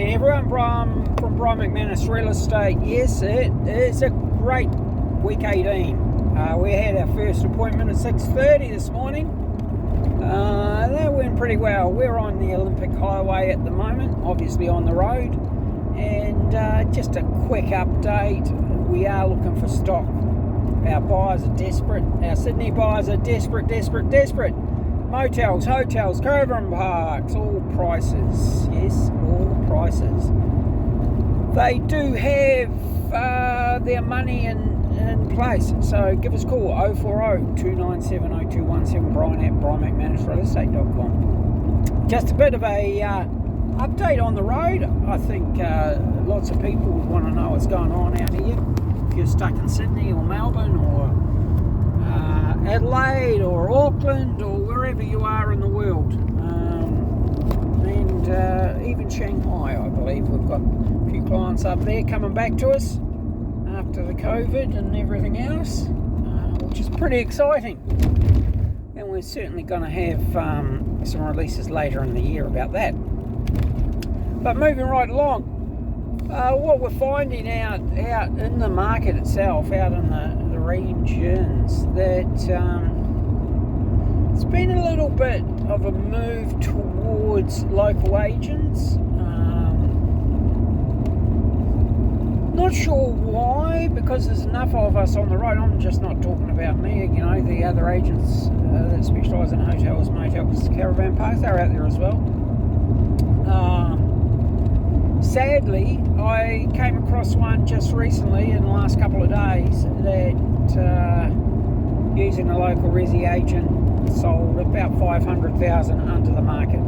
morning, everyone. From McManus Real Estate. Yes, it is a great week 18. We had our first appointment at 6:30 this morning. That went pretty well. We're on the Olympic Highway at the moment, obviously on the road. And just a quick update, we are looking for stock. Our buyers are desperate. Our Sydney buyers are desperate. Motels, hotels, caravan parks, all prices. Yes, all prices. They do have their money in place. So give us a call, 040-297-0217, brian@brianmcmanusrealestate.com. Just a bit of a update on the road. I think lots of people would want to know what's going on out here. If you're stuck in Sydney or Melbourne or Adelaide or Auckland or wherever you are in the world, and even Shanghai, I believe we've got a few clients up there coming back to us after the COVID and everything else, which is pretty exciting. And we're certainly going to have some releases later in the year about that. But moving right along, what we're finding out in the market itself, out in the regions, that it's been a little bit of a move towards local agents. Not sure why, because there's enough of us on the road. I'm just not talking about me, the other agents that specialise in hotels, motels, caravan parks, they're out there as well. Sadly, I came across one just recently in the last couple of days that using a local resi agent sold about 500,000 under the market.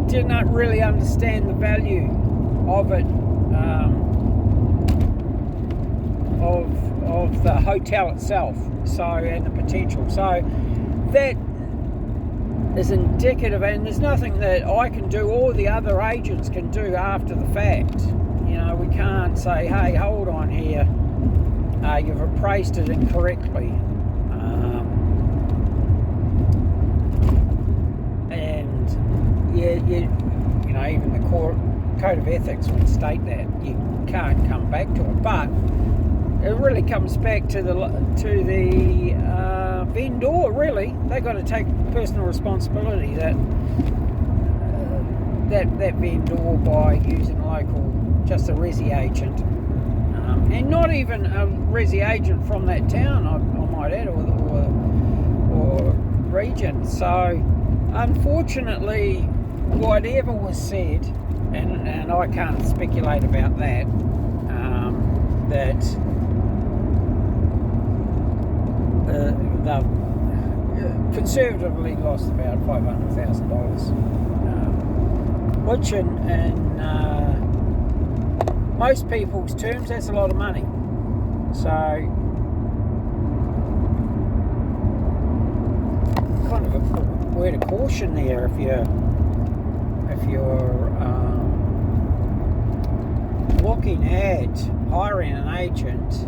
Did not really understand the value of it, of the hotel itself, and the potential. So that is indicative, and there's nothing that I can do or the other agents can do after the fact. We can't say, hey, hold on here, you've appraised it incorrectly, and even the code of ethics would state that you can't come back to it. But it really comes back to the vendor. Really, they've got to take personal responsibility that vendor, by using just a resi agent, and not even a resi agent from that town, I might add, or region. So unfortunately, whatever was said, and I can't speculate about that, that they've conservatively lost about $500,000, which in most people's terms, that's a lot of money. So kind of a word of caution there if you're looking at hiring an agent.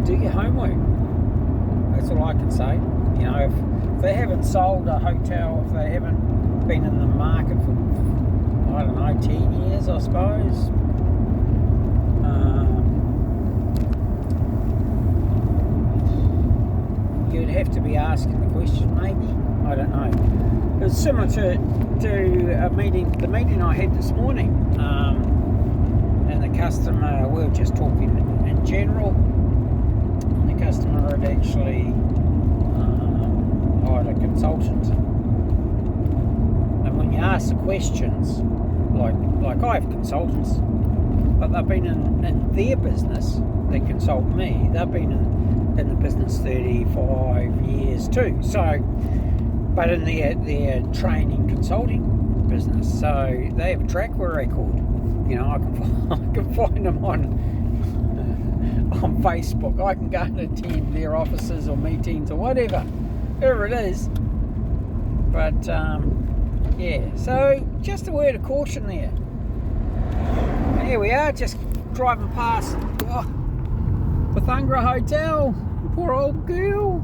Do your homework. That's all I can say. If they haven't sold a hotel, if they haven't been in the market for, 10 years, I suppose, you'd have to be asking the question, maybe. I don't know. It was similar to the meeting I had this morning, and the customer, we were just talking in general. The customer had actually hired a consultant, and when you ask the questions, like I have consultants, but they've been in their business, they consult me, they've been in the business 35 years too, so, but in their training consulting business, so they have a track record. I can find them on Facebook. I can go and attend their offices or meetings or whatever it is. But so just a word of caution there. And here we are, just driving past Bethungra Hotel. Poor old girl.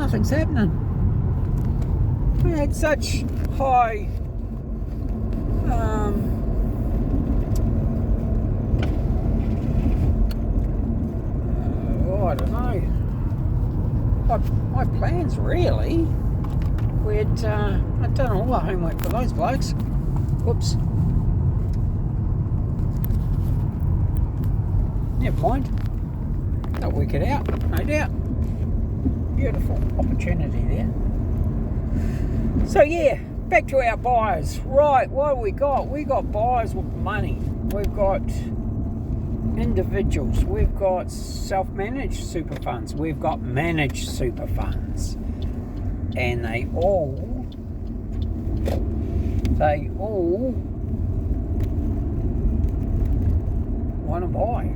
nothing's happening. We had such high I don't know. My plans really. I'd done all the homework for those blokes. Whoops. Never mind. They'll work it out, no doubt. Beautiful opportunity there. So yeah, back to our buyers. Right, what have we got? We got buyers with money. We've got individuals. We've got self-managed super funds. We've got managed super funds. And they all want to buy.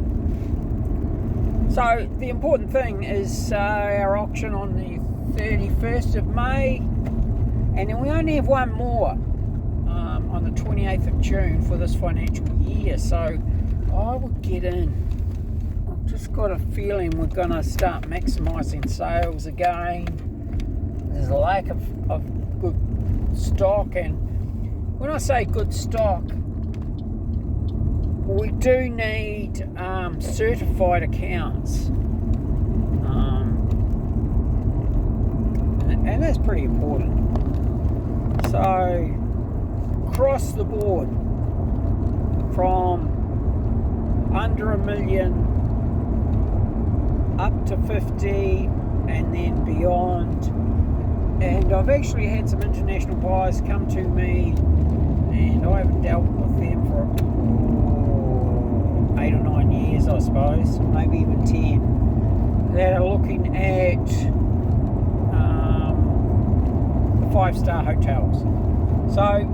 So the important thing is our auction on the 31st of May, and then we only have one more on the 28th of June for this financial year. So I would get in. I've just got a feeling we're going to start maximising sales again. There's a lack of good stock, and when I say good stock, we do need certified accounts, and that's pretty important. So across the board, from under $1 million up to 50 and then beyond. And I've actually had some international buyers come to me, and I haven't dealt with them for 8 or 9 years, I suppose, maybe even 10, that are looking at the 5-star hotels. So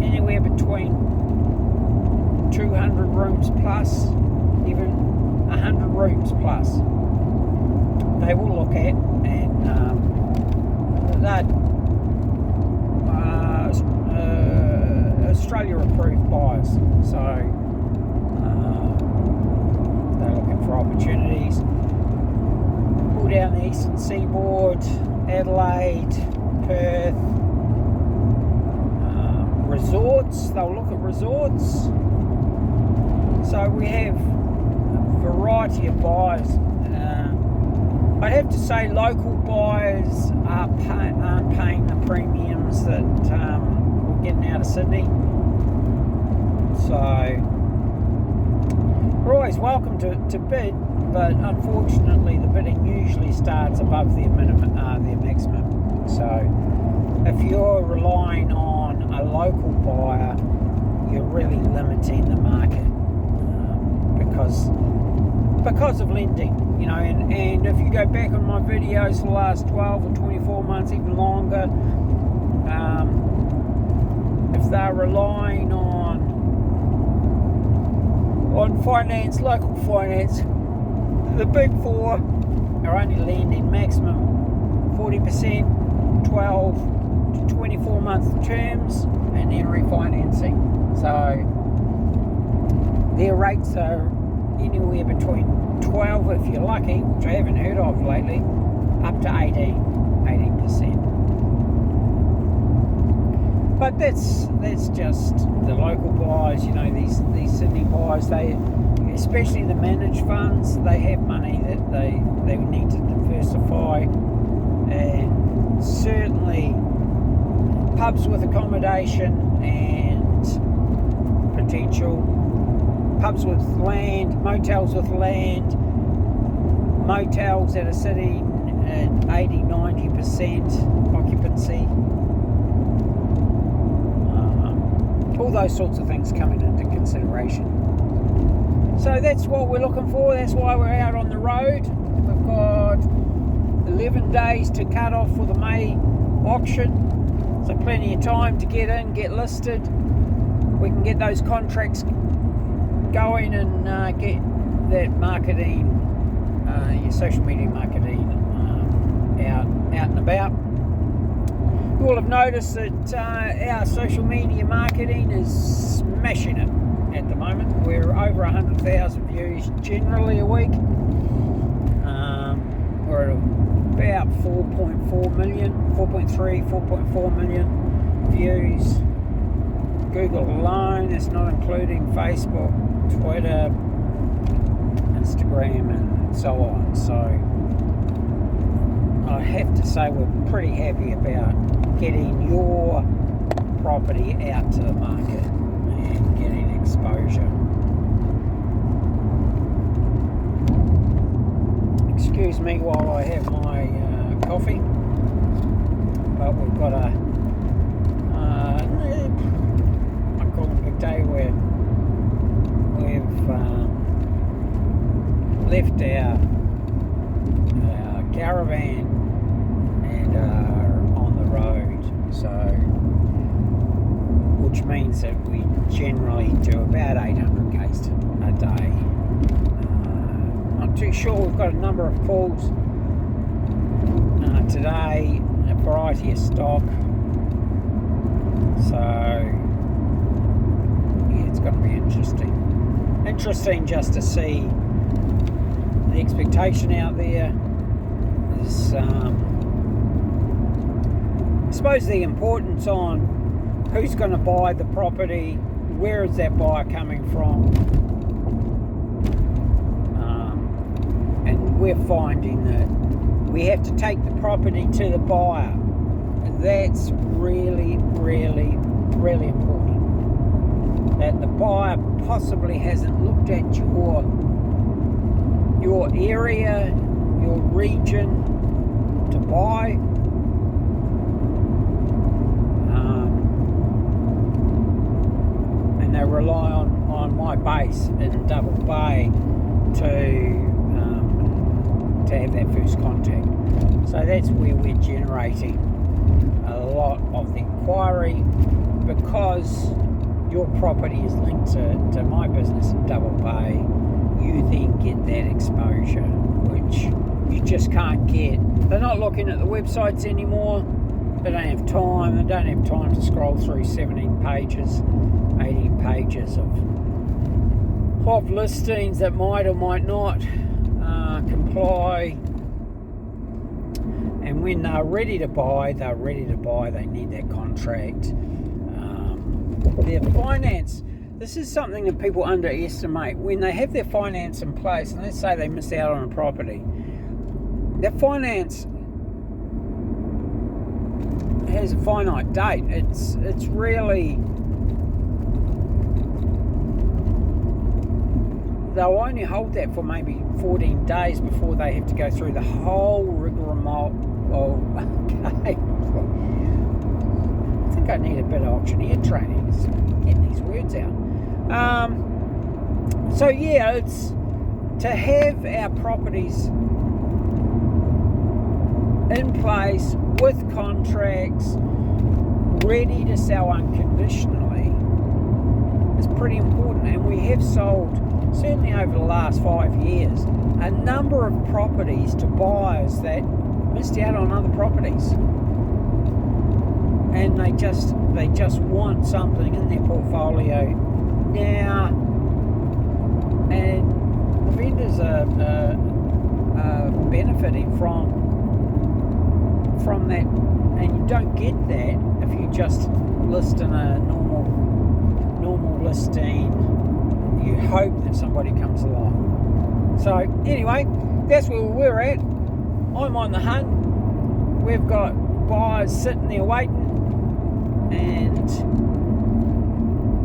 anywhere between 200 rooms plus, even 100 rooms plus, they will look at, and that Australia approved buyers. So they're looking for opportunities all down the eastern seaboard, Adelaide, Perth, resorts. They'll look at resorts. So we have a variety of buyers. I'd have to say local buyers aren't paying the premiums that we're getting out of Sydney. So we're always welcome to bid, but unfortunately the bidding usually starts above their minimum, their maximum. So if you're relying on a local buyer, you're really limiting the market because of lending, you know. And if you go back on my videos for the last 12 or 24 months, even longer, if they're relying on finance, local finance, the big four are only lending maximum 40%, 12 to 24 month terms, and then refinancing. So their rates are anywhere between 12, if you're lucky, which I haven't heard of lately, up to 18%. But that's just the local buyers, you know. These Sydney buyers, they, especially the managed funds, they have money that they need to diversify, and certainly pubs with accommodation and potential, pubs with land, motels with land, motels that are sitting at 80-90% occupancy, all those sorts of things coming into consideration. So that's what we're looking for. That's why we're out on the road. We've got 11 days to cut off for the May auction, so plenty of time to get in, get listed. We can get those contracts going and get that marketing, your social media marketing, out and about. You will have noticed that our social media marketing is smashing it at the moment. We're over 100,000 views generally a week. We're at about 4.4 million, 4.3, 4.4 million views. Google alone, that's not including Facebook, Twitter, Instagram, and so on. So I have to say we're pretty happy about getting your property out to the market and getting exposure. Excuse me while I have my coffee, but we've got a I call it a big day where we've left our caravan and are on the road, so which means that we generally do about 800 k's a day. Not too sure. We've got a number of pulls today, a variety of stock, so yeah, it's going to be interesting just to see the expectation out there. Is I suppose the importance on who's going to buy the property, where is that buyer coming from, and we're finding that we have to take the property to the buyer, and that's really, really, really important. That the buyer possibly hasn't looked at your area, your region to buy. And they rely on my base in Double Bay to have that first contact. So that's where we're generating a lot of the inquiry, because your property is linked to my business in Double Bay. You then get that exposure, which you just can't get. They're not looking at the websites anymore. They don't have time. They don't have time to scroll through 17 pages, 18 pages of listings that might or might not comply. And when they're ready to buy, they need that contract. Their finance, this is something that people underestimate. When they have their finance in place, and let's say they miss out on a property, their finance has a finite date. It's really, they'll only hold that for maybe 14 days before they have to go through the whole rigmarole of, okay, I think I need a bit of auctioneer training, just getting these words out. So yeah, it's to have our properties in place with contracts ready to sell unconditionally is pretty important. And we have sold, certainly over the last 5 years, a number of properties to buyers that missed out on other properties, and they just want something in their portfolio now, and the vendors are benefiting from that, and you don't get that if you just list in a normal listing. You hope that somebody comes along. So anyway, that's where we're at. I'm on the hunt. We've got buyers sitting there waiting, and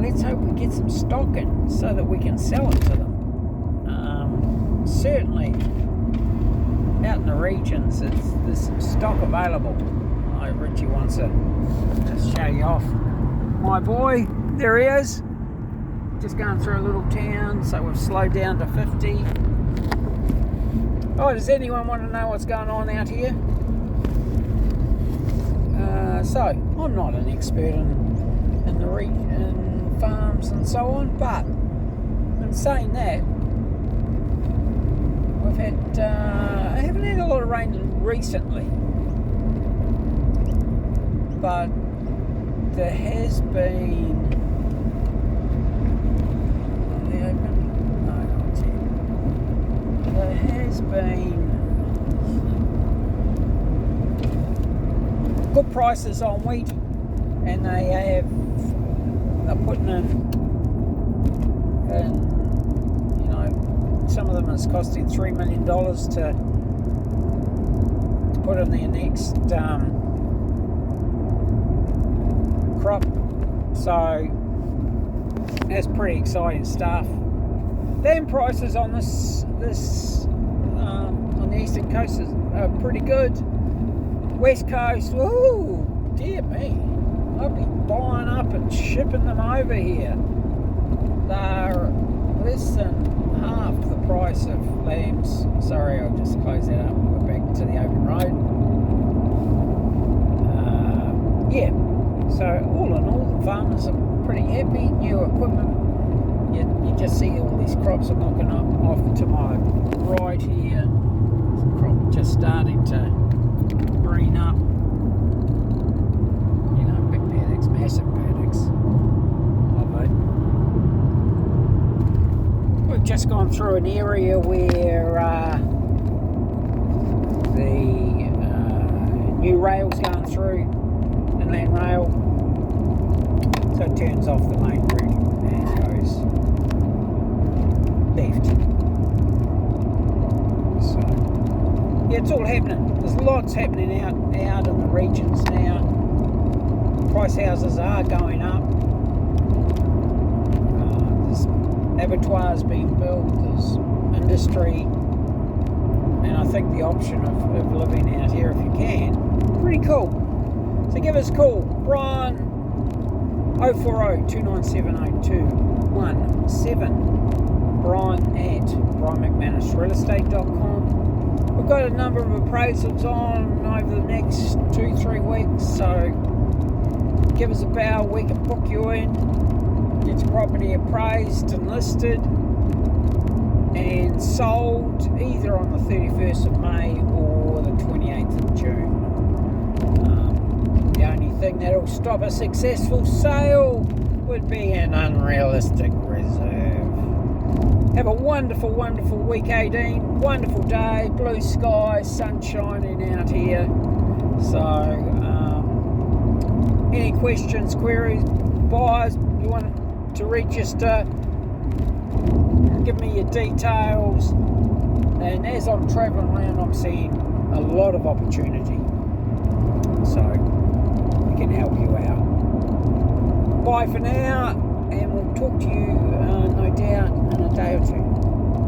let's hope we get some stock in so that we can sell it to them. Certainly out in the regions, there's some stock available. Richie wants to just show you off my boy. There he is, just going through a little town, so we've slowed down to 50. Oh, does anyone want to know what's going on out here? So I'm not an expert in the region, farms and so on, but in saying that, we've had I haven't had a lot of rain recently, but there has been. Are they open? No, not yet. There has been good prices on wheat, and they're putting in, some of them is costing $3 million to put in their next crop. So that's pretty exciting stuff. Then prices on this on the eastern coast are pretty good. West coast, ooh, dear me, I'll be buying up and shipping them over here. They're less than half the price of lambs. Sorry, I'll just close that up and go back to the open road. Yeah, so all in all, the farmers are pretty happy. New equipment. You just see all these crops are knocking up off to my right here. Some crop just starting to green up. Big paddocks, massive paddocks of it. We've just gone through an area where the new rail's going through, inland rail, so it turns off the main route and goes left. So yeah, it's all happening. There's lots happening out in the regions now. Price houses are going up. There's abattoirs being built. There's industry, and I think the option of living out here, if you can, pretty cool. So give us a call, Brian, 040-297-0217, Brian at brianmcmanusrealestate.com. We've got a number of appraisals on over the next 2-3 weeks, so give us a bell. We can book you in, get your property appraised and listed and sold either on the 31st of May or the 28th of June. The only thing that'll stop a successful sale would be an unrealistic reserve. Have a wonderful, wonderful week 18. Wonderful day, blue sky, sun shining out here. So, any questions, queries, buyers, you want to register, give me your details. And as I'm travelling around, I'm seeing a lot of opportunity. So, we can help you out. Bye for now, and we'll talk to you, no doubt, in a day or two.